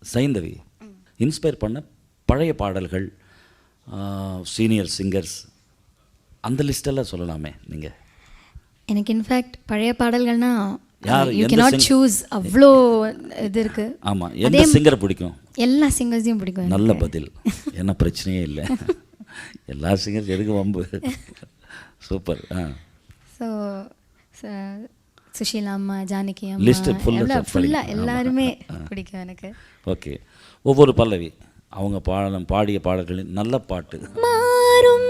Saindhavi inspire பண்ண பழைய பாடல்கள், சீனியர் சிங்கர்ஸ், அந்த லிஸ்டெல்லாம் சொல்லலாமே நீங்கள்? எனக்கு இன்ஃபேக்ட் பழைய பாடல்கள்னா யார், யூ எந்த கேனாட் சூஸ், அவ்வளோ இது இருக்கு. ஆமாம், எந்த சிங்கரை பிடிக்கும்? எல்லா சிங்கர்ஸையும் பிடிக்கும். நல்ல பதில், என்ன பிரச்சனையே இல்லை. எல்லா சிங்கர்ஸ் எதுக்கு வம்பு? சூப்பர். ஸோ சுஷீலா அம்மா, ஜானகி அம்மா, லிஸ்ட் ஃபுல்லாக எல்லாருமே பிடிக்கும் எனக்கு. ஓகே, ஒவ்வொரு பல்லவி அவங்க பாடிய பாடல்களின் நல்ல பாட்டு. மாறும்